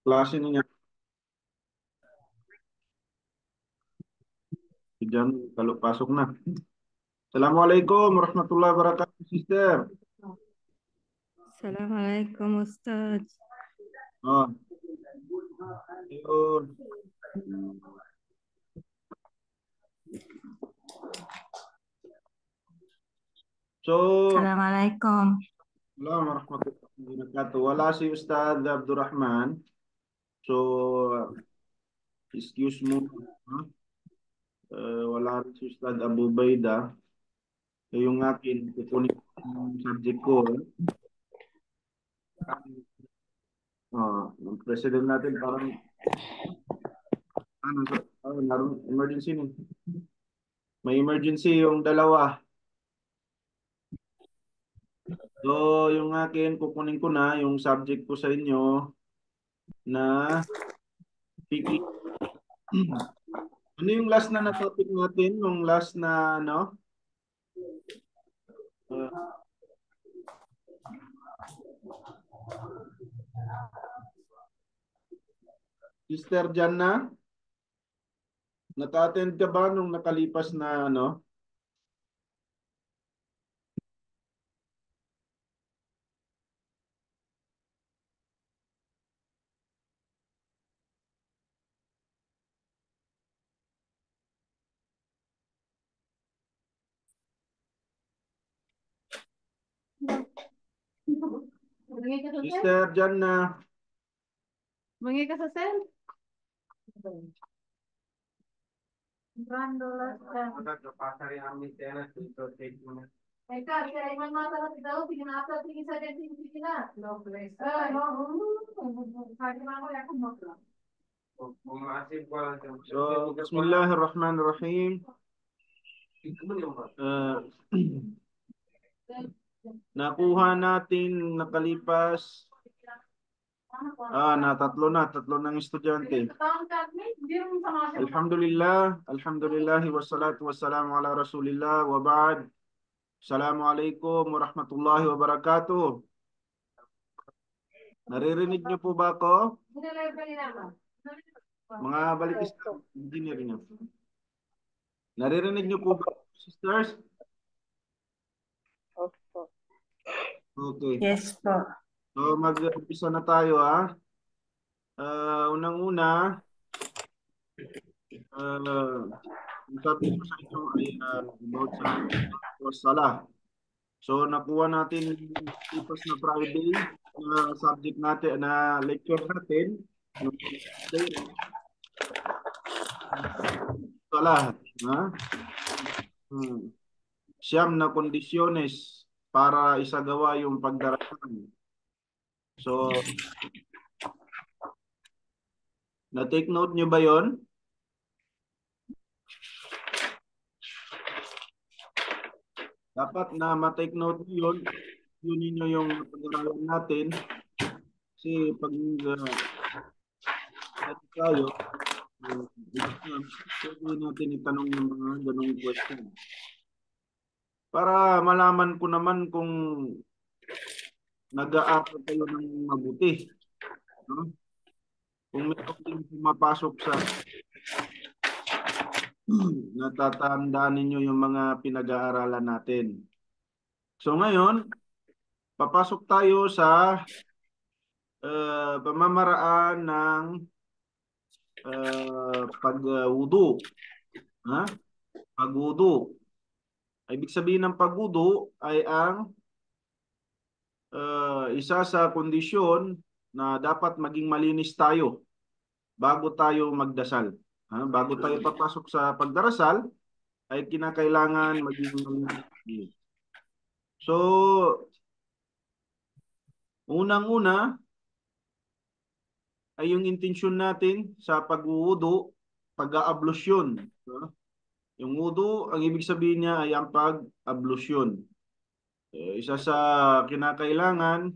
Klase niya. Diyan, kalau pasok na. Assalamualaikum warahmatullahi wabarakatuh, sister. Assalamualaikum Ustaz. Oh, yun. So, Assalamualaikum. Assalamualaikum warahmatullahi wabarakatuh. Wala si Ustad Abdurrahman. So, excuse mo. Ha? Wala rin si Ustad Abu Baida. Yung akin, kukunin ko yung subject ko. Yung president natin parang, larong emergency na. May emergency yung dalawa. So, yung akin, kukunin ko na yung subject ko sa inyo na PE. Ano yung last na topic natin? Yung last na, ano? Uh, Sister Janna, naka-attend ka ba nung nakalipas na, ano? Sister Janna. Mangi ka sa cell? Brandolas ka. Eka, kaya iman mata na daw, tingin ata tingin sa din tingin na. No place. Kaya mo ya kung mo. So, Bismillahirrahmanirrahim. Uh, Nakuha natin nakalipas tatlo ng estudyante. Alhamdulillah, wassalatu wassalamu ala Rasulillah wa ba'd. Assalamualaikum warahmatullahi wabarakatuh. Naririnig niyo po ba ako? Mga balikis engineer niyo. Naririnig niyo po ba, sisters? Okay. Yes po. So mag-umpisa na tayo ha. Unang-una, yung topic ko sa inyo ay about sa salah. So nakuha natin ipas na Friday na subject natin na lecture natin yung salah, ha? Siyam na kondisyones para isagawa yung pagdarasal. So, na-take note nyo ba yon? Dapat na ma-take note nyo yun. Yun ninyo yung pag-aralan natin. Kasi pag tayo, pwede natin itanong yung mga ganong question. Para malaman ko naman kung nag-aaral kayo ng mabuti. No? Kung meron din pumapasok sa natatandaan ninyo yung mga pinag-aaralan natin. So ngayon, papasok tayo sa pamamaraan ng pag-wudu. Pag-wudu. Ibig sabihin ng pag-wudu ay ang isa sa kondisyon na dapat maging malinis tayo bago tayo magdasal. Bago tayo papasok sa pagdarasal, ay kinakailangan maging malinis. So, unang-una ay yung intensyon natin sa pag-wudu, pag-aablusyon. Yung wudu, ang ibig sabihin niya ay ang pag-ablusyon. Isa sa kinakailangan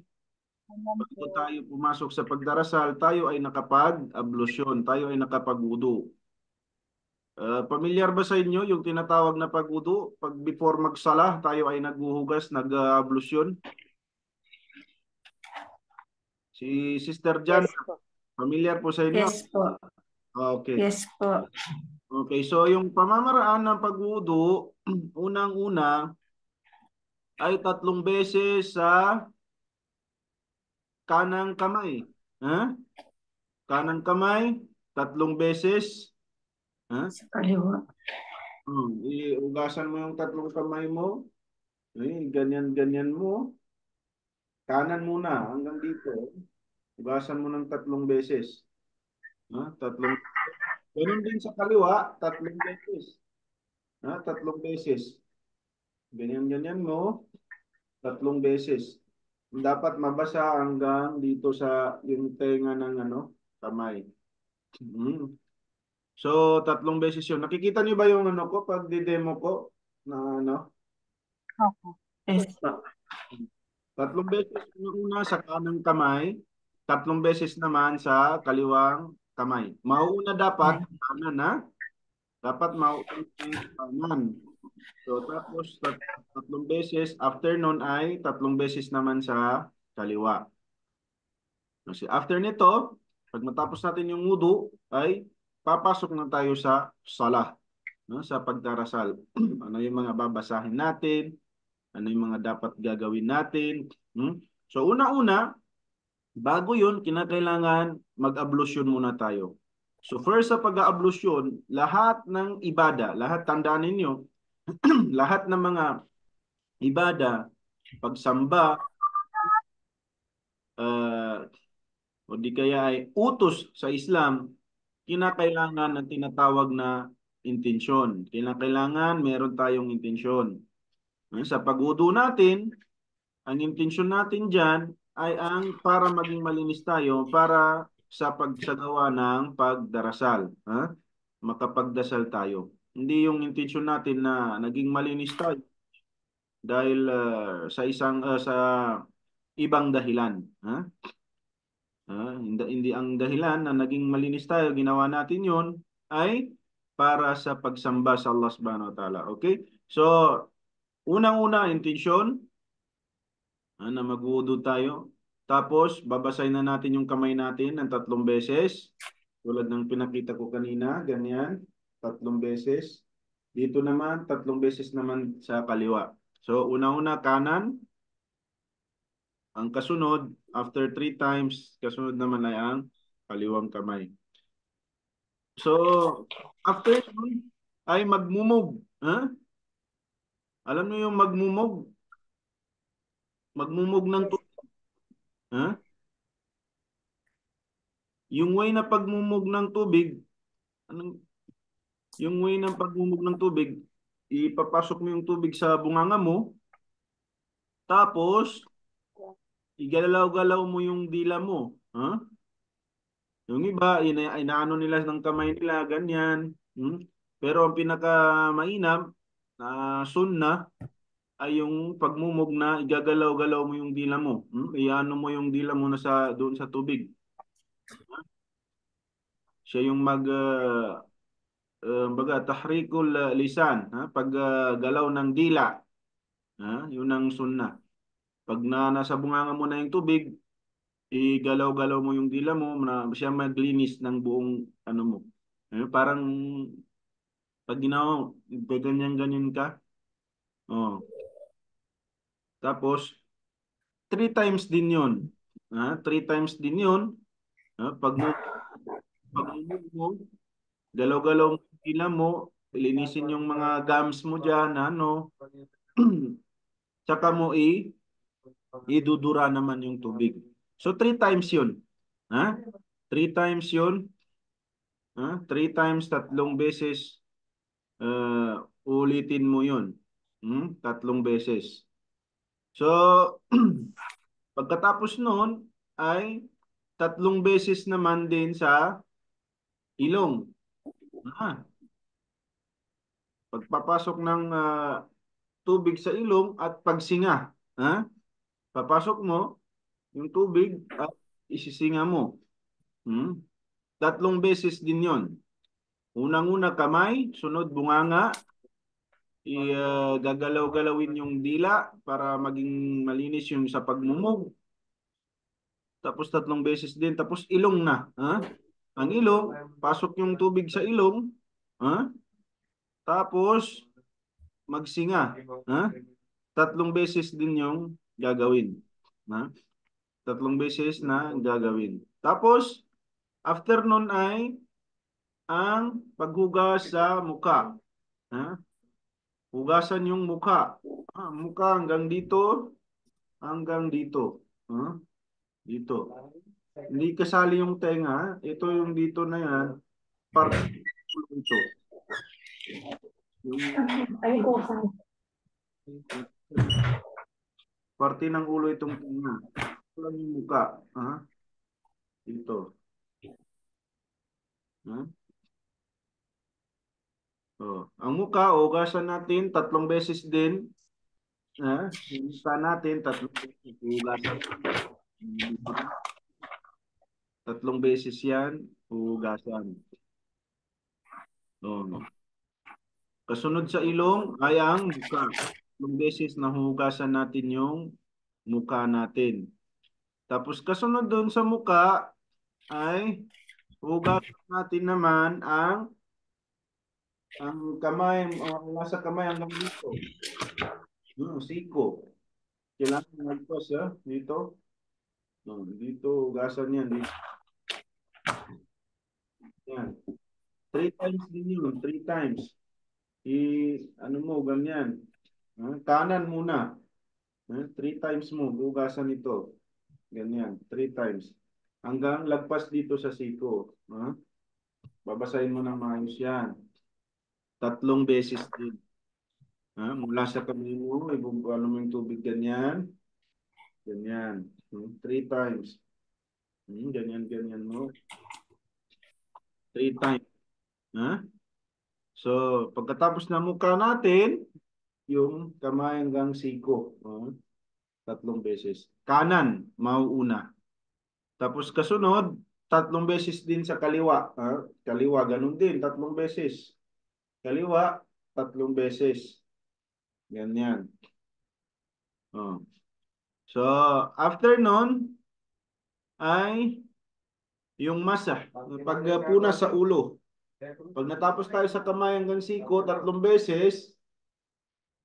bago tayo pumasok sa pagdarasal, tayo ay nakapag-ablusyon, tayo ay nakapag-wudu. Pamilyar ba sa inyo yung tinatawag na pag-wudu? Pag before magsalah, tayo ay naghuhugas, nag-ablusyon. Si Sister Jan, Yes po. Familiar po sa inyo? Yes po. Okay. Yes po. Okay, so yung pamamaraan ng pagwudu, unang-una ay 3 beses sa kanang kamay. Ha? Kanang kamay, 3 beses. Ha? Sa kaliwa. Iugasan mo yung 3 kamay mo. Ganyan-ganyan mo. Kanan muna hanggang dito. Ugasan mo ng 3 beses. Ha? Ganun din sa kaliwa, 3 beses. Ha? 3 beses. Ganyan-ganyan mo, 3 beses. Dapat mabasa hanggang dito sa yung tenga ng kamay. Mm. So, 3 beses yun. Nakikita niyo ba yung ko pag di-demo ko na Opo. Yes po. 3 beses una sa kanang kamay, 3 beses naman sa kaliwang kamay. Mauuna dapat kanan, ha? Dapat mauuna yung kanan. So, tapos 3 beses. After nun ay 3 beses naman sa kaliwa. Kasi after nito, pag matapos natin yung wudu, ay papasok na tayo sa salah, no? Sa pagdarasal. Ano yung mga babasahin natin? Ano yung mga dapat gagawin natin? So, una-una, bago yun, kinakailangan mag-ablusyon muna tayo. So, first sa pag-aablusyon, lahat ng ibada, lahat, tandaan ninyo, lahat ng mga ibada, pagsamba, uh, o di kaya ay utos sa Islam, kinakailangan ng tinatawag na intensyon. Kinakailangan meron tayong intensyon. Sa pag-wudu natin, ang intensyon natin dyan ay ang para maging malinis tayo para sa pagsagawa ng pagdarasal. Ha? Makapagdasal tayo. Hindi yung intensyon natin na naging malinis tayo dahil sa ibang dahilan. Ha? Hindi ang dahilan na naging malinis tayo, ginawa natin yon ay para sa pagsamba sa Allah subhanahu wa ta'ala. Okay? So, unang-una, intensyon, na mag-wudu tayo. Tapos, babasahin na natin yung kamay natin ng 3 beses. Tulad ng pinakita ko kanina, ganyan, 3 beses. Dito naman, 3 beses naman sa kaliwa. So, una-una, kanan. Ang kasunod, after 3 times, kasunod naman ay ang kaliwang kamay. So, after yun, ay magmumog. Ha? Alam niyo yung magmumog? Magmumog ng tubig. Ha? Yung way na pagmumog ng tubig, anong, yung way ng pagmumog ng tubig, ipapasok mo yung tubig sa bunganga mo, tapos, igalaw-galaw mo yung dila mo. Ha? Yung iba, inaano nila ng kamay nila, ganyan. Pero ang pinaka-mainam na sunnah ay yung pagmumog na igagalaw-galaw mo yung dila mo. Iano mo yung dila mo na doon sa tubig. Siya yung baga, tahrikul lisan. Ha? Pag galaw ng dila. Ha? Yun ang sunnah. Pag nasa bunganga mo na yung tubig, igalaw-galaw mo yung dila mo na siya maglinis ng buong ano mo. Parang pag ginawa mo, ganyan-ganyan ka. Oh. Tapos, 3 times din yun. 3 times din yun. Pag-move mo, galaw-galaw mo yung dila mo, linisin yung mga gums mo dyan, tsaka mo idudura naman yung tubig. So, 3 times yun. Ha? 3 times yun. 3 times, 3 beses, ulitin mo yun. 3 beses. So, pagkatapos noon ay 3 beses naman din sa ilong. Ah, Pagpapasok ng tubig sa ilong at pagsinga. Ha? Papasok mo yung tubig at isisinga mo. 3 beses din yon. Unang-una kamay, sunod bunganga, gagalaw-galawin yung dila para maging malinis yung sa pagmumog. tapos 3 beses din, tapos ilong na. Ha? Ang ilong, pasok yung tubig sa ilong. Ha? Tapos magsinga. Ha? 3 beses din yung gagawin. Ha? 3 beses na gagawin. Tapos, after nun ay ang paghugas sa muka. Ha? Hugasan yung muka. Muka hanggang dito, hanggang dito. Ha? Dito. Hindi kasali yung tenga. Ito yung dito na yan. Part ito. Yung Ay, kusa. parte ng ulo itong tenga. Ito lang yung muka. Ha? Dito. Ha? Ang mukha, hugasan natin 3 beses din. Yung mukha natin, 3 beses. Hugasan. 3 beses yan, hugasan. Kasunod sa ilong ay ang mukha. 3 beses na hugasan natin yung mukha natin. Tapos kasunod doon sa mukha ay hugasan natin naman ang kamay, nasa kamay hanggang dito. Siko. Kailangan magpas dito. Dito, hugasan yan. Dito. Yan. 3 times din yun. 3 times. Ano mo, ganyan. Kanan muna. 3 times mo, hugasan ito. Ganyan. 3 times. Hanggang lagpas dito sa siko. Babasahin mo ng maayos yan. 3 beses din. Mula sa kamay mo, ano mo yung tubig ganyan. Ganyan. 3 times. Ganyan, ganyan mo. 3 times. So, pagkatapos na mukha natin, yung kamay hanggang siko. 3 beses. Kanan, mauuna. Tapos kasunod, 3 beses din sa kaliwa. Kaliwa, ganun din, 3 beses. Kaliwa, 3 beses. Ganyan. So, after nun, ay yung masa. Pagpunas sa ulo. Pag natapos tayo sa kamay hanggang siko, 3 beses.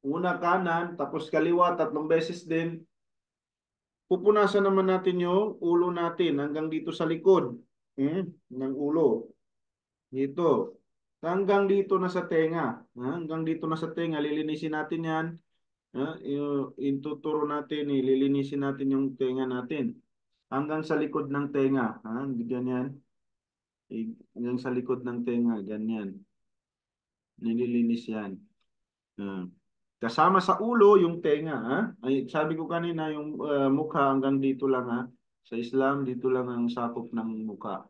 Una kanan, tapos kaliwa, 3 beses din. Pupunasan naman natin yung ulo natin hanggang dito sa likod ng ulo. Dito. Hanggang dito na sa tenga. Hanggang dito na sa tenga, lilinisin natin yan. Ituturo natin, lilinisin natin yung tenga natin. Hanggang sa likod ng tenga. Ganyan. Hanggang sa likod ng tenga, ganyan. Nililinis yan. Kasama sa ulo yung tenga. Ay, sabi ko kanina yung mukha hanggang dito lang. Sa Islam, dito lang ang sakop ng mukha.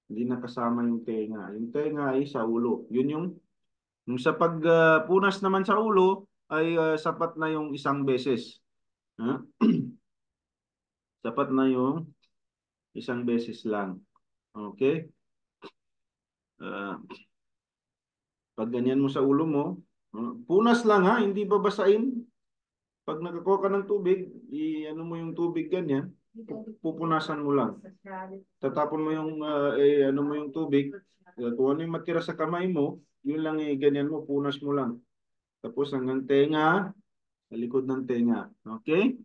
Hindi nakasama yung tenga. Yung tenga ay sa ulo. Yun yung sa pagpunas naman sa ulo ay sapat na yung 1 beses. Sapat na yung 1 beses lang. Okay? Pag ganyan mo sa ulo mo, punas lang hindi babasain. Pag nagkakuha ka ng tubig, ano mo yung tubig ganyan, pupunasan mo lang. Tatapon mo yung, ano mo yung tubig, kung ano yung matira sa kamay mo, yun lang ganyan mo, punas mo lang. Tapos hanggang tenga, sa likod ng tenga. Okay?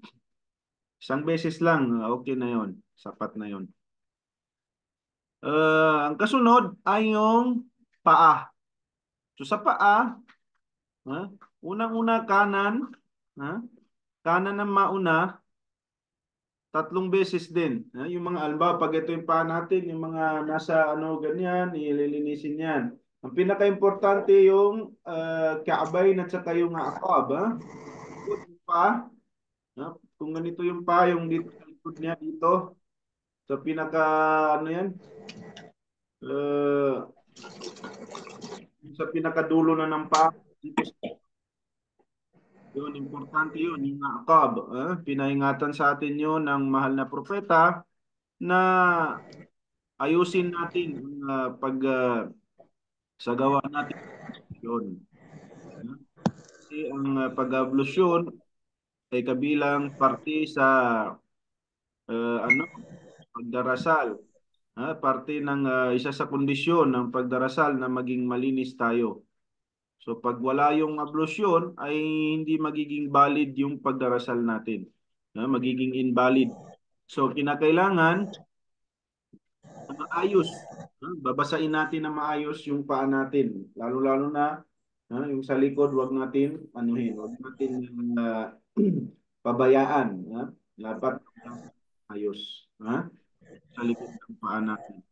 1 beses lang, okay na yon, sapat na yon. Ang kasunod ay yung paa. So sa paa, unang-una kanan, kanan ng mauna, 3 beses din. Yung mga alba, pag ito yung paa natin, yung mga nasa ganyan, ililinisin yan. Ang pinaka-importante yung kaabay at saka yung akab. Yung paa, kung ganito yung paa, yung dito sa likod niya dito, sa pinaka, yan, sa pinakadulo na ng paa, dito yun, importante yun, yung akab. Pinaingatan sa atin yun ng mahal na propeta na ayusin natin ang sagawa natin yun. Kasi ang pag-ablusyon ay kabilang parte sa ano, pagdarasal. Parte ng isa sa kondisyon ng pagdarasal na maging malinis tayo. So pag wala yung ablusyon ay hindi magiging valid yung pagdarasal natin. Magiging invalid. So kinakailangan na maayos. Babasain natin na maayos yung paa natin. Lalo-lalo na yung sa likod, wag natin anuhin. Wag natin pabayaan. Dapat ayos. Sa likod ng paa natin.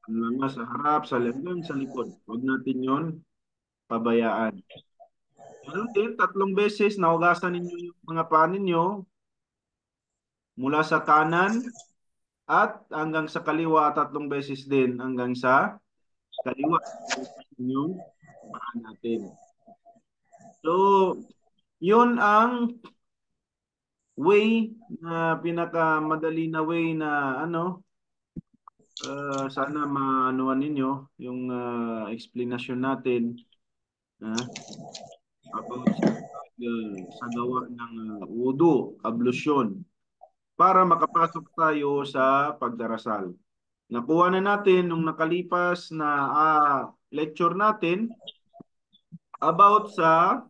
Ano lang nga, sa harap, sa hanggang sa likod. Wag natin yon pabayaan. Ganun din, 3 beses nahugasan ninyo yung mga paa ninyo mula sa kanan at hanggang sa kaliwa, 3 beses din hanggang sa kaliwa. Yung paa natin. So, yun ang way na pinakamadali na way na sana maanuan ninyo yung explanation natin about sa gawa ng wudu, ablusyon, para makapasok tayo sa pagdarasal. Nakuha na natin nung nakalipas na lecture natin about sa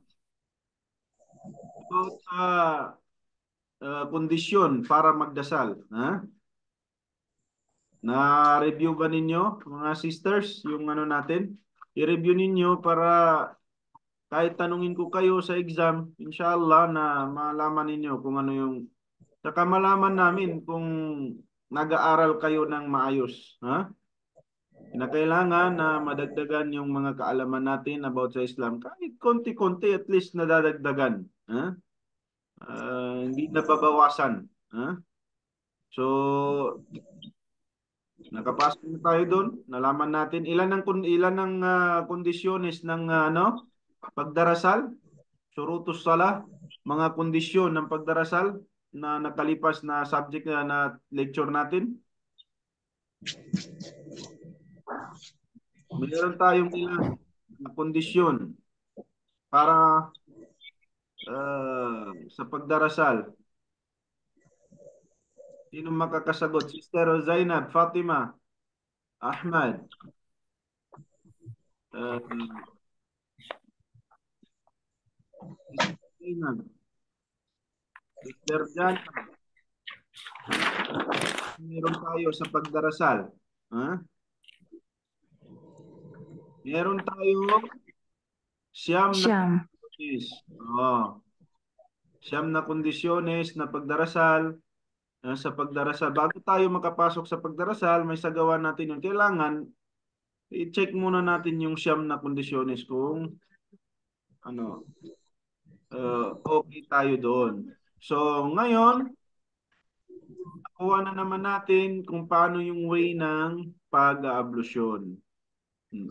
kondisyon para magdasal. Na-review ba ninyo, mga sisters, yung natin? I-review ninyo para kahit tanungin ko kayo sa exam, inshallah na malaman ninyo kung ano yung, saka malaman namin kung nag-aaral kayo ng maayos. Kinakailangan na madagdagan yung mga kaalaman natin about sa Islam. Kahit konti-konti, at least nadadagdagan. Hindi nababawasan. So, nakapasok na tayo doon. Nalaman natin ilan ang kondisyones ng pagdarasal. Shurutus salah, mga kondisyon ng pagdarasal na nakalipas na subject na lecture natin. Mayroon tayong ilang kondisyon para sa pagdarasal. Sino makakasagot? Sister Zainab, Fatima, Ahmad, Zainab, Sister Jana. Meron tayo sa pagdarasal. Meron tayo siyam na kondisyones. Siyam na kondisyones na pagdarasal. Sa pagdarasal, bago tayo makapasok sa pagdarasal, may sagawa natin yung kailangan i-check muna natin yung siyam na kondisyones kung okay tayo doon. So ngayon, nakuha na naman natin kung paano yung way ng pag-aablusyon.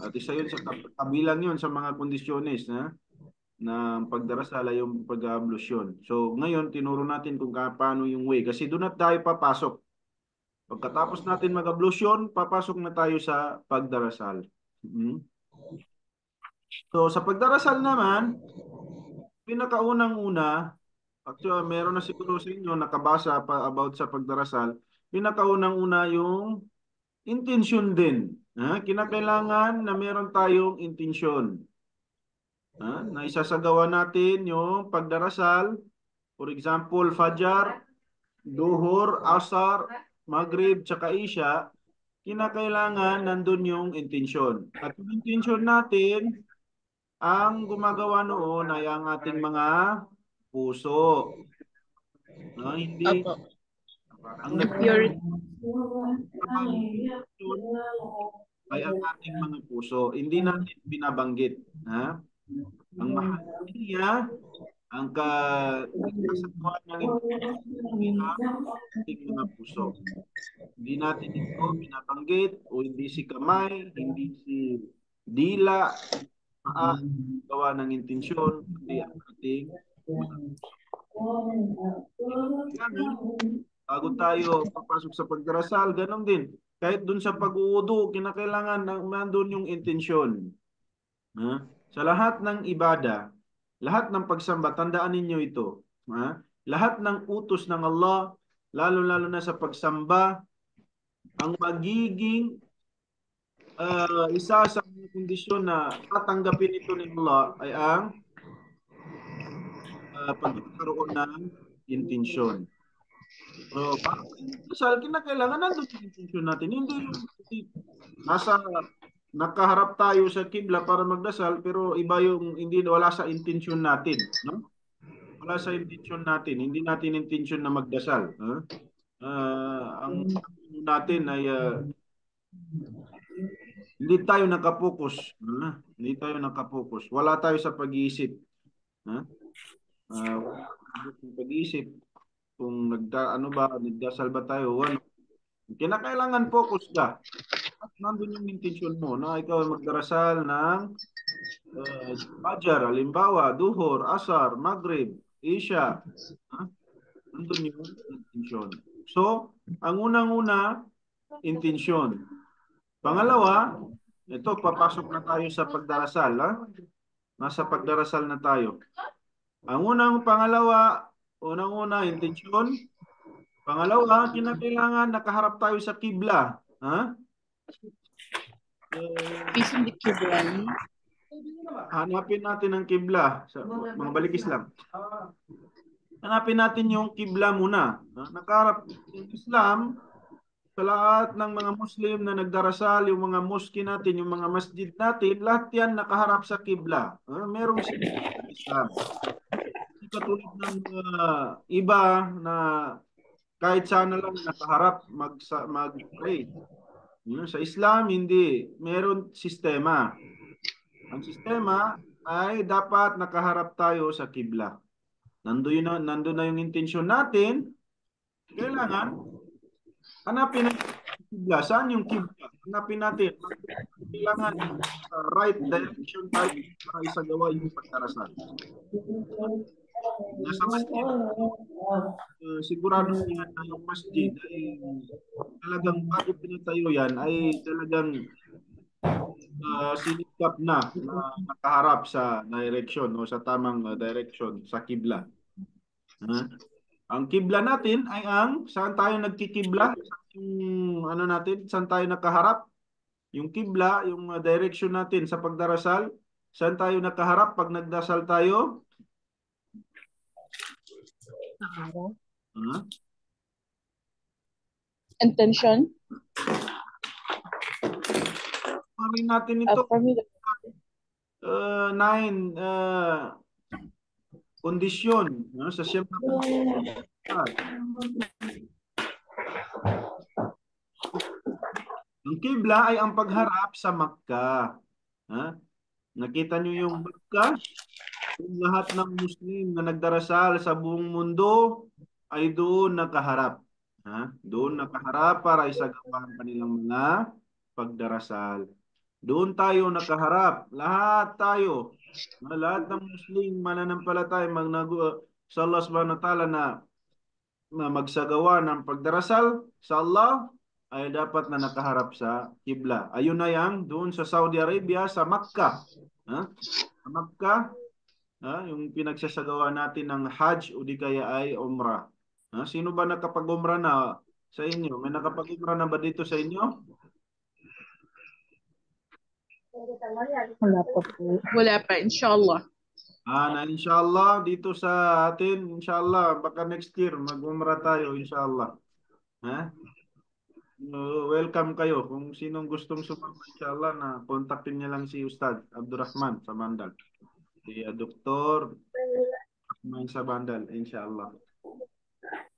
At isa yun sa kabilang yun sa mga kondisyones na pagdarasal ay yung pag-aablusyon. So ngayon, tinuro natin kung paano yung way. Kasi doon na tayo papasok. Pagkatapos natin mag-ablusyon, papasok na tayo sa pagdarasal. So sa pagdarasal naman, pinakaunang-una, actually meron na siguro sa inyo nakabasa pa about sa pagdarasal, pinakaunang-una yung intensyon din. Kinakailangan na meron tayong intensyon. Na isasagawa natin yung pagdarasal, for example, Fajar, Duhur, Asar, Maghrib, tsaka Isha, kinakailangan nandun yung intensyon. At yung intensyon natin, ang gumagawa noon ay ang ating mga puso. Hindi ang ay ang ating mga puso. Hindi natin binabanggit. Ang mahalaga niya, ang kasagawa ng ating mga puso. Hindi natin ito binabanggit o hindi si kamay, hindi si dila, gawa ng intensyon, kundi ang ating bago tayo papasok sa pagdarasal, ganun din. Kahit dun sa pag-uudo, kinakailangan nandun yung intensyon. Sa lahat ng ibada, lahat ng pagsamba, tandaan ninyo ito. Lahat ng utos ng Allah lalo-lalo na sa pagsamba, ang magiging isa sa mga kondisyon na tatanggapin ito ni Allah ay ang pagkakaroon ng intensyon. So, para dasal, kinakailangan nandun yung intensyon natin. Hindi yung nasa nakaharap tayo sa kibla para magdasal pero iba yung hindi wala sa intensyon natin, no? Wala sa intensyon natin. Hindi natin intensyon na magdasal. Ang natin ay hindi tayo nakapokus. Hindi tayo nakapokus. Wala tayo sa pag-iisip. Wala tayo sa pag-iisip. Kung nagdasal ba tayo, ano. Kinakailangan focus ka. At nandun yung intention mo na ikaw ay magdarasal ng Fajar, halimbawa, Duhur, Asar, Maghrib, Isha. Nandun yung intention. So, ang unang-una, intensyon. Pangalawa, ito, papasok na tayo sa pagdarasal. Nasa pagdarasal na tayo. Ang unang-una, intensyon. Pangalawa, kinakailangan nakaharap tayo sa kibla. Facing the kibla. Hanapin natin ang kibla. Mga balikis lang. Hanapin natin yung kibla muna. Nakaharap yung Islam, sa lahat ng mga Muslim na nagdarasal, yung mga mosque natin, yung mga masjid natin, lahat yan nakaharap sa kibla. Merong Islam. Katulad ng iba na kahit sana lang nakaharap mag-pray. Sa Islam, hindi. Meron sistema. Ang sistema ay dapat nakaharap tayo sa kibla. Nandun na yung intensyon natin. Kailangan hanapin natin yung kibla. Saan yung kibla? Hanapin natin. Kailangan right direction tayo para isagawa yung pagdarasal. Nasa masjid, sigurado yan na yung masjid ay talagang bago pinatayo yan ay talagang sinikap na nakaharap sa direction o sa tamang direction sa kibla. Ang kibla natin ay saan tayo nagkikibla? Saan tayo nakaharap? Yung kibla, yung direction natin sa pagdarasal, saan tayo nakaharap pag nagdasal tayo? Intention? Parin natin ito. 9 kondisyon sa siyam na ang kibla ay ang pagharap sa Makkah. Nakita nyo yung Makkah? Yung lahat ng Muslim na nagdarasal sa buong mundo ay doon nakaharap. Doon nakaharap para isagawa ang kanilang mga pagdarasal. Doon tayo nakaharap. Lahat tayo. Lahat ng Muslim mananampalataya sa Allah subhanahu wa ta'ala na magsagawa ng pagdarasal sa Allah ay dapat na nakaharap sa kibla. Ayun na yan, doon sa Saudi Arabia, sa Makkah. Sa Makkah, yung pinagsasagawa natin ng Hajj o di kaya ay Umrah. Sino ba nakapag-Umrah na sa inyo? May nakapag-Umrah na ba dito sa inyo? Wala pa po. Wala pa, inshallah. Inshallah, dito sa atin, inshallah, baka next year, mag-Umrah tayo, inshallah. Welcome kayo. Kung sinong gustong sumama, inshallah, na kontakin niya lang si Ustad Abdurrahman sa Bandal. Si Dr. Abdurrahman sa Bandal, inshallah.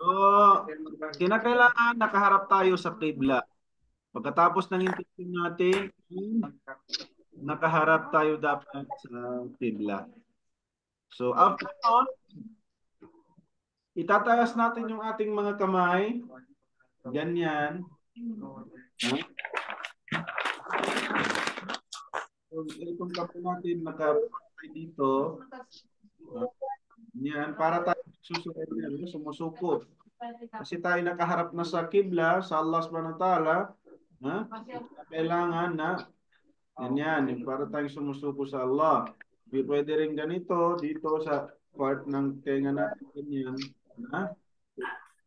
So, kinakailangan nakaharap tayo sa kibla. Pagkatapos ng intensyon natin, nakaharap tayo dapat sa kibla. So, after on, itataas natin yung ating mga kamay. Ganyan. So, itong kamay natin nakapatay dito. Yan, para tayo sumusuko. Kasi tayo nakaharap na sa kibla, sa Allah subhanahu wa ta'ala. Kailangan na ganyan, para tayong sumusuko sa Allah. Pwede rin ganito, dito sa part ng tenga natin, ganyan.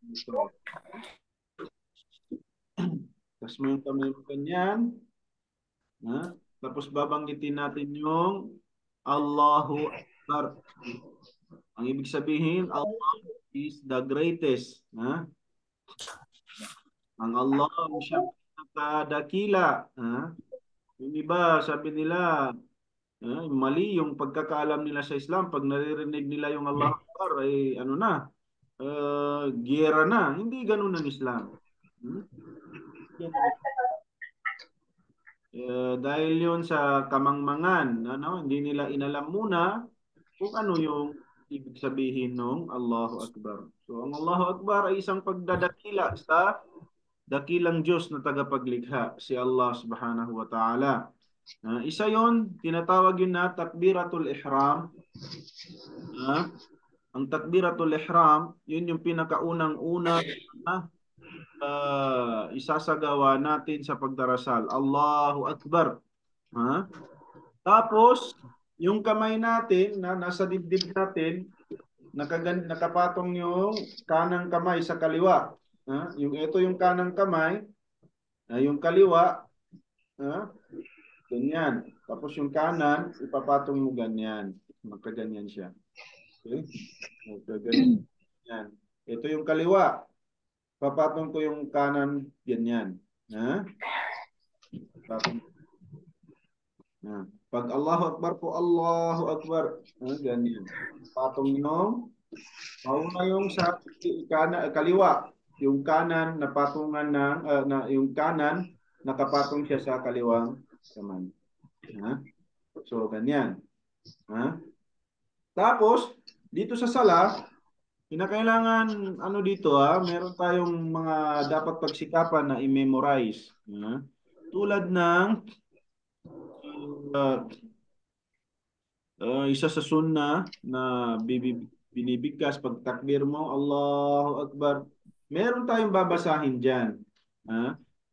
Ito. Tapos mo yung kamay mo ganyan. Ha? Tapos babanggitin natin yung Allahu Akbar. Ang ibig sabihin, Allah is the greatest. Ha? Ang Allah ang siyang pinakadakila. Ha? Yung iba, sabi nila, mali yung pagkakaalam nila sa Islam. Pag naririnig nila yung Allah Akbar, ay ano na, giyera na. Hindi ganun ang Islam. Hmm? Dahil yun sa kamangmangan, ano, hindi nila inalam muna kung ano yung ibig sabihin ng Allahu Akbar. So, ang Allahu Akbar ay isang pagdadakila sa dakilang Diyos na tagapaglikha, si Allah Subhanahu wa Ta'ala. Isa yon, tinatawag yun na takbiratul ihram. Ang takbiratul ihram, yun yung pinakaunang-una isasagawa natin sa pagdarasal. Allahu Akbar. Tapos, yung kamay natin na nasa dibdib natin, nakapatong yung kanang kamay sa kaliwa. Ito yung kanang kamay, yung kaliwa, ganyan. Tapos yung kanan, ipapatong mo ganyan. Magkaganyan siya. Okay? Ganyan. Ito yung kaliwa. Papatong ko yung kanan, ganyan. Papatong. Pag Allahu Akbar po, Allahu Akbar. Ganyan. Patong yung mauna yung sa kaliwa. Yung kanan napatungan yung kanan nakapatong siya sa kaliwang kamay. So ganyan. Tapos dito sa sala, kinakailangan ano dito meron tayong mga dapat pagsikapan na i-memorize. Tulad ng isa sa sunnah na binibigkas pag takbir mo, Allahu Akbar. Meron tayong babasahin dyan.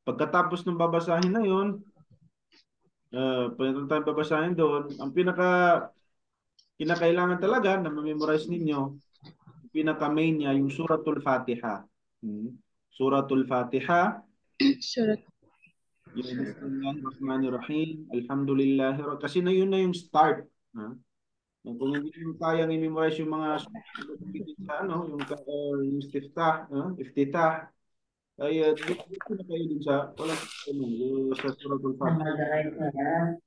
Pagkatapos ng babasahin na yun, meron tayong babasahin doon. Ang kinakailangan talaga na ma-memorize ninyo, pinaka-main niya, yung Suratul Fatiha. Suratul Fatiha. Surat. Bismillahirrahmanirrahim. Alhamdulillah. Kasi na yun na yung start. Kung hindi mo kayang i-memorize yung mga yung iftitah, ay dito na kayo din sa sa Suratul Fatiha.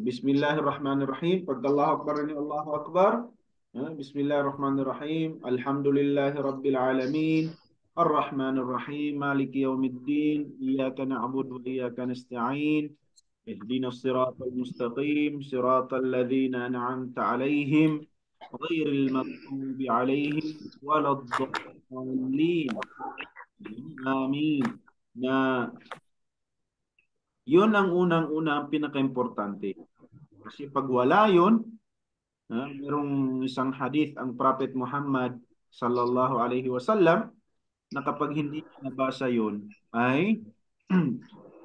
Bismillahirrahmanirrahim. Pag Allahu Akbar ni Allahu Akbar. Bismillahirrahmanirrahim. Alhamdulillahi Rabbil Alamin. Ar-Rahmanir-Rahim. Maliki Yawmiddin. Iyaka na'budu wa iyaka nasta'in. اهدنا الصراط المستقيم صراط الذين أنعمت عليهم غير المغضوب عليهم ولا الضالين آمين. Yun ang unang-una, pinaka-importante. Kasi pag wala yun, merong isang hadith ang Prophet Muhammad sallallahu alaihi wasallam na kapag hindi nabasa yun ay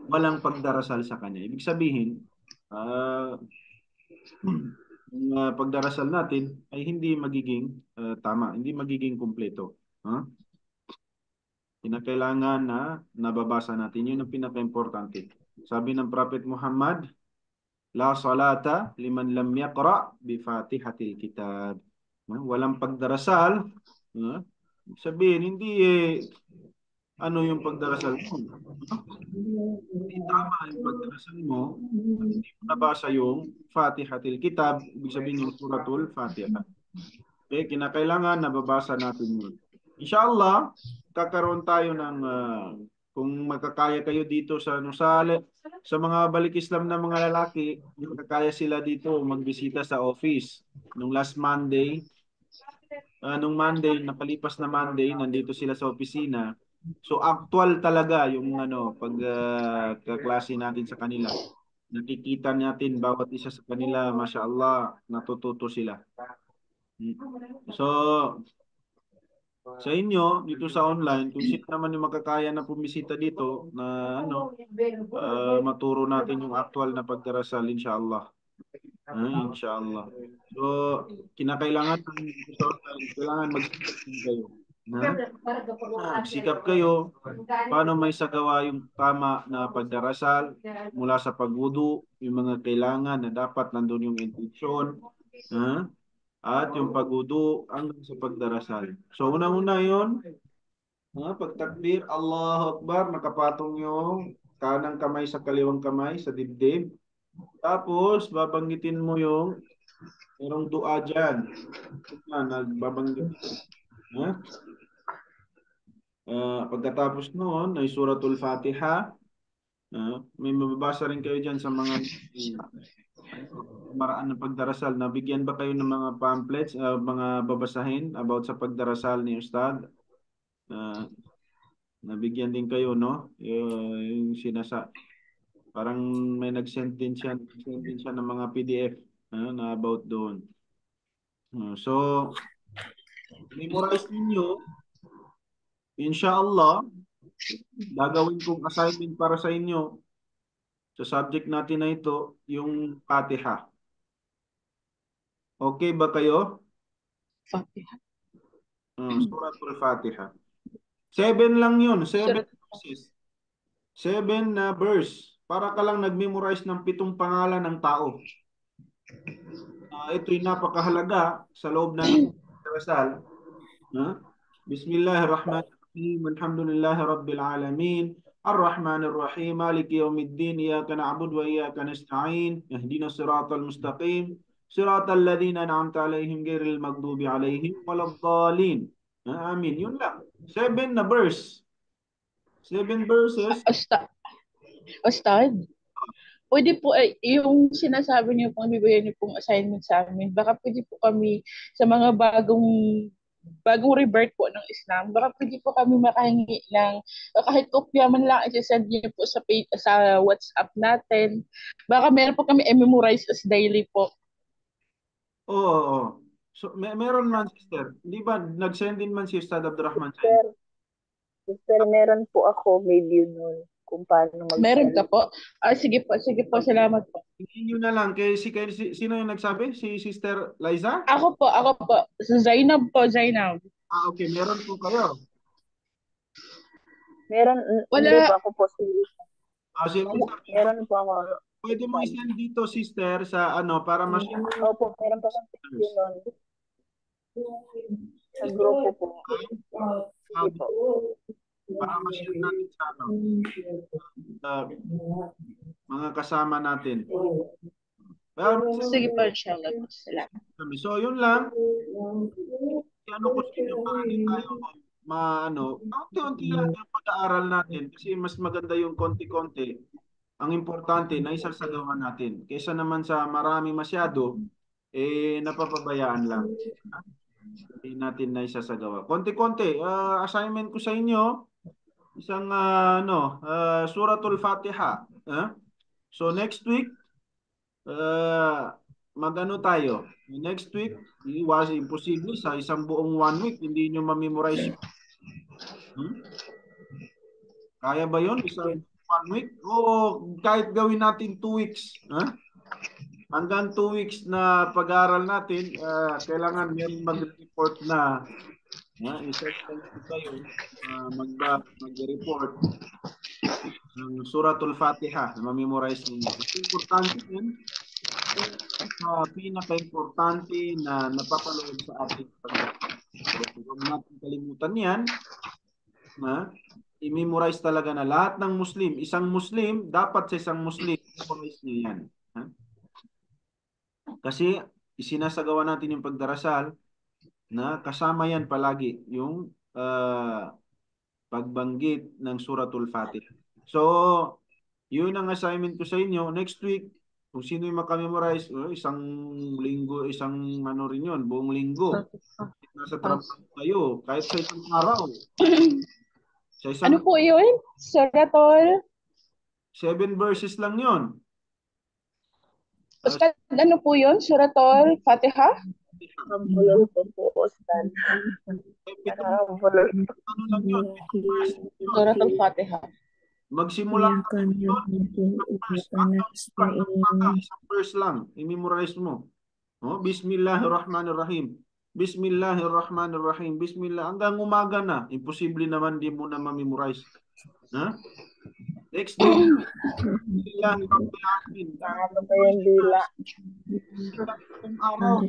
walang pagdarasal sa kanya. Ibig sabihin, yung pagdarasal natin ay hindi magiging tama, hindi magiging kumpleto. Kinakailangan na nababasa natin. Yun ang pinaka-importante. Sabi ng Prophet Muhammad, La salata liman lam yaqra bi fatihatil kitab. Walang pagdarasal. Sabihin, hindi ano yung pagdarasal mo? Hindi tama yung pagdarasal mo. Hindi mo nabasa yung Fatihatil Kitab, ibig sabihin yung Suratul Fatiha. Okay, kinakailangan nababasa natin yun. Inshallah, kakaroon tayo ng kung makakaya kayo dito sa sa mga balik Islam na mga lalaki, makakaya sila dito magbisita sa office. Nung last Monday, nung Monday, nakalipas na Monday, nandito sila sa opisina. So actual talaga yung kaklase natin sa kanila. Nakikita natin bawat isa sa kanila, Masya Allah, natututo sila. So sa inyo, dito sa online, kung sino naman yung makakaya na pumisita dito na maturo natin yung actual na pagdarasal, inshallah. Inshallah. So, kinakailangan kailangan mag-subscribe kayo. Sikap kayo paano may sagawa yung tama na pagdarasal mula sa pagwudu, yung mga kailangan na dapat nandun yung intention, at yung pagwudu hanggang sa pagdarasal. So unang-una yun, pagtakbir, Allahu Akbar, nakapatong yung kanang kamay sa kaliwang kamay sa dibdib. Tapos babanggitin mo yung merong dua dyan. Nagbabanggit. Pagkatapos noon ay suratul Fatiha. May mababasa rin kayo dyan sa mga maraan ng pagdarasal. Nabigyan ba kayo ng mga pamphlets, mga babasahin about sa pagdarasal ni Ustad? Nabigyan din kayo, no? Yung parang may nag-send din siya ng mga PDF na about doon. So, memorize ninyo. Inshallah, gagawin kong assignment para sa inyo sa subject natin na ito, yung Fatiha. Okay ba kayo? Fatiha. Suratul Fatiha. 7 lang yun. 7 verses. 7 na verse. Para ka lang nag-memorize ng 7 pangalan ng tao. Ito'y napakahalaga sa loob ng darasal. Bismillahirrahmanirrahim. Alhamdulillahi Rabbil Alamin. Ar-Rahmanir-Rahim. Maliki yawmiddin. Iyaka na'budu wa iyaka nasta'in. Ihdinas siratal mustaqim. Siratal ladzina an'amta 'alaihim ghairil maghdubi 'alaihim waladdallin. Amin. Yun lang. 7 na verse. 7 verses. Ustad, pwede po, yung sinasabi niyo pong bibigyan niyo pong assignment sa amin, baka pwede po kami sa mga bagong revert po ng Islam, baka pwede po kami makahingi ng kahit kopya man lang, i-send niyo po sa WhatsApp natin. Baka meron po kami i-memorize as daily po. Oo. So, meron man, sister. Di ba, nag-send din man si Ustad Abdurrahman sa inyo? Sister, meron po ako video nun kung paano mag-send. Meron ka po? Sige po, salamat po. Hindi nyo na lang. Sino yung nagsabi? Si Sister Liza? Ako po. Zainab po. Okay. Meron po kayo? Meron. Wala. Hindi po ako po si Liza. Si Liza. Meron po ako. Pwede mo i-send dito, sister, sa para ma-share. Opo, meron po akong video nun. Sa grupo po. Sige po. Para ma-share natin sa mga kasama natin. Sige po, inshallah. Salamat. So, yun lang. Ano ko sa inyo para din tayo unti-unti lang yung pag-aaral natin kasi mas maganda yung konti-konti. Ang importante na isasagawa natin. Kaysa naman sa marami masyado, napapabayaan lang. Hindi natin na isasagawa. Konti-konti. Assignment ko sa inyo, isang Suratul Fatiha. So next week, mag-ano tayo? Next week, imposible sa isang buong 1 week, hindi nyo ma-memorize. Kaya ba yun? Isang 1 week? O kahit gawin natin 2 weeks. Hanggang 2 weeks na pag-aaral natin, kailangan meron mag-report na isa-isa kayo mag-report ng Suratul Fatiha na ma-memorize ninyo. Ito importante yun. Pinaka-importante na napapaloob sa ating pag-aaral. Huwag natin kalimutan yan. I-memorize talaga na lahat ng Muslim. Isang Muslim, dapat sa isang Muslim, memorize niya yan. Kasi isinasagawa natin yung pagdarasal na kasama yan palagi yung pagbanggit ng Suratul Fatiha. So, yun ang assignment ko sa inyo. Next week, kung sino yung makamemorize, isang linggo, isang rin yun, buong linggo. Nasa trabaho kayo, kahit sa isang araw. Ano po yun? Suratul? 7 verses lang yun. Ustad, ano po yun? Suratul Fatiha? Bulol po, Ustad. Ano lang yun? Suratul Fatiha. Magsimula ka isang verse lang. I-memorize mo. Bismillahirrahmanirrahim. Bismillahirrahmanirrahim. Bismillah. Hanggang umaga na. Imposible naman di mo na ma-memorize. Ha? Next day. Bismillahirrahmanirrahim. Ano pa yung dila? Isang araw.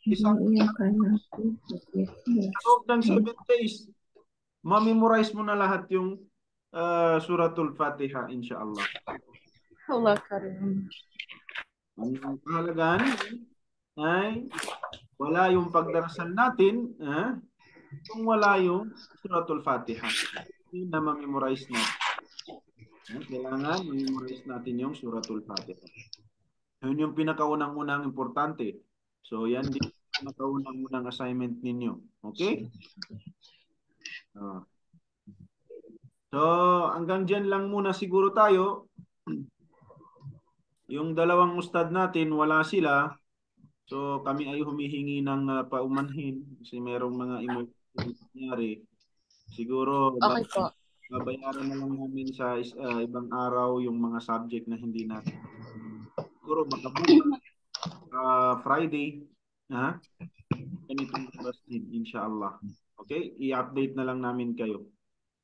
Isang loob ng 7 days. Ma-memorize mo na lahat yung Suratul Fatiha, inshallah. Allah karim. Ang kahalagaan ay wala yung pagdarasal natin kung wala yung Suratul Fatiha. Hindi na ma-memorize natin. Kailangan ma-memorize natin yung Suratul Fatiha. Yun yung pinakaunang-unang importante. So, yan din yung pinakaunang-unang assignment ninyo. Okay? So, hanggang dyan lang muna siguro tayo. Yung dalawang ustad natin, wala sila. So, kami ay humihingi ng paumanhin kasi merong mga emergency nangyari. Siguro, Okay po. babayaran na lang namin sa ibang araw yung mga subject na hindi natin. Siguro, baka Friday, ganitong oras din, inshallah. Okay? I-update na lang namin kayo.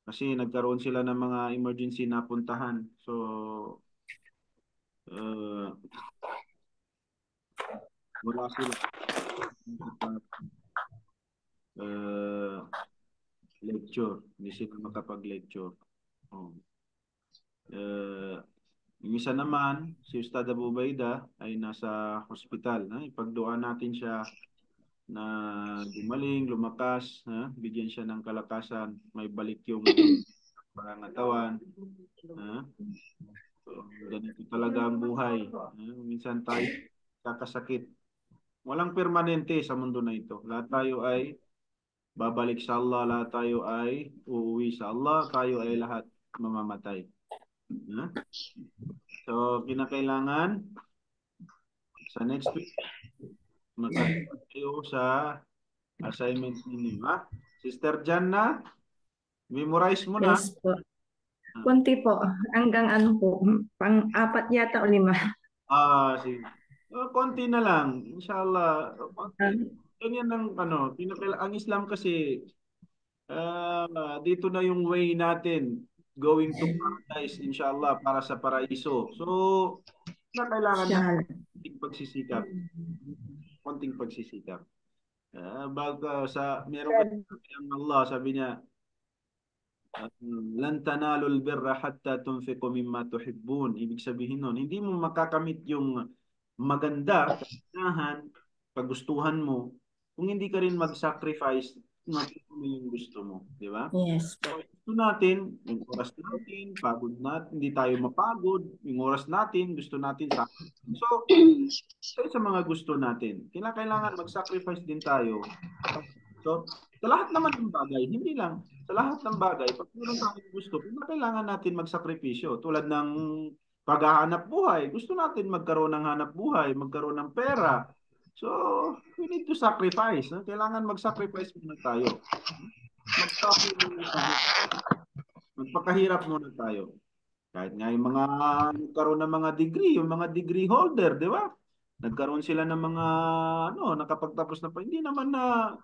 Kasi nagkaroon sila ng mga emergency na puntahan. So, wala sila. Lecture. Hindi sila makapag-lecture. Yung isa naman, si Ustad Abu Baida ay nasa hospital. Ipagduan natin siya na gumaling, lumakas, bigyan siya ng kalakasan, may balik yung pangangatawan. So, ganito talaga ang buhay. Minsan tayo kakasakit. Walang permanente sa mundo na ito. Lahat tayo ay babalik sa Allah, lahat tayo ay uuwi sa Allah, tayo ay lahat mamamatay. So, kinakailangan sa next week magkakaroon kayo sa assignment ninyo. Sister Janna, memorize mo na. Yes po. Kunti po. Hanggang ano po, pang-4 yata o 5. Sige. Konti na lang. Inshallah. Ganyan ang ang Islam kasi dito na yung way natin going to paradise, inshallah, para sa paraiso. So, kailangan na konting pagsisikap. Bago meron ang Allah, sabi niya, lan tanalul birra hatta tunfiqu mimma tuhibbun. Ibig sabihin nun, hindi mo makakamit yung maganda, kasignahan, kagustuhan mo, kung hindi ka rin mag-sacrifice yung gusto mo. Di ba? Yes. So, gusto natin, yung oras natin, pagod natin, hindi tayo mapagod, yung oras natin, gusto natin sa. So, sa mga gusto natin, kailangan mag-sacrifice din tayo. So, sa lahat naman ng bagay, hindi lang, sa lahat ng bagay, pag meron tayong gusto, kailangan natin magsakripisyo. Tulad ng paghahanap buhay, gusto natin magkaroon ng hanap buhay, magkaroon ng pera. So, we need to sacrifice. Kailangan mag-sacrifice muna tayo. Magpakahirap muna tayo. Kahit nga yung mga nagkaroon ng mga degree, yung mga degree holder, di ba? Nagkaroon sila ng mga nakapagtapos na pa. Hindi naman na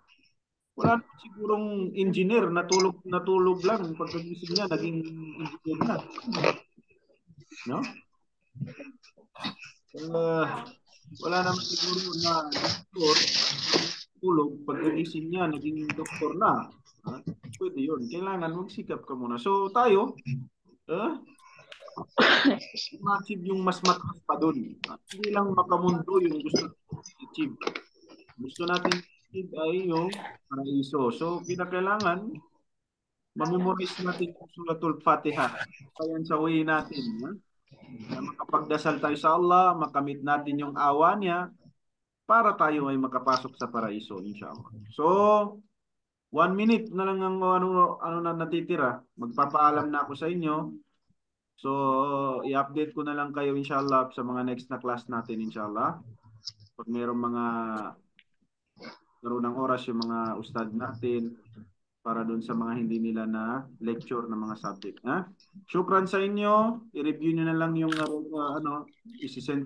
wala naman sigurong engineer, natulog lang. Pagkagising niya, naging engineer na. No? Wala naman siguro na doktor, tulog, pagkagising niya, naging doktor na. Pwede yun. Kailangan magsikap ka muna. So, tayo, ma-achieve yung mas mataas pa doon. Hindi lang makamundo yung gusto natin achieve. Gusto natin achieve ay yung paraiso. So, pinakailangan, mamemorize natin yung Suratul Fatiha. Kaya sa way natin, na makapagdasal tayo sa Allah, makamit natin yung awa niya, para tayo ay makapasok sa paraiso, inshallah. So, 1 minute na lang ang ano na natitira. Magpapaalam na ako sa inyo. So, i-update ko na lang kayo, inshallah, sa mga next na class natin, inshallah. Pag mayroong mga ng oras yung mga ustad natin, para doon sa mga hindi nila na lecture ng mga subject. Shukran sa inyo. I-review nyo na lang yung isisend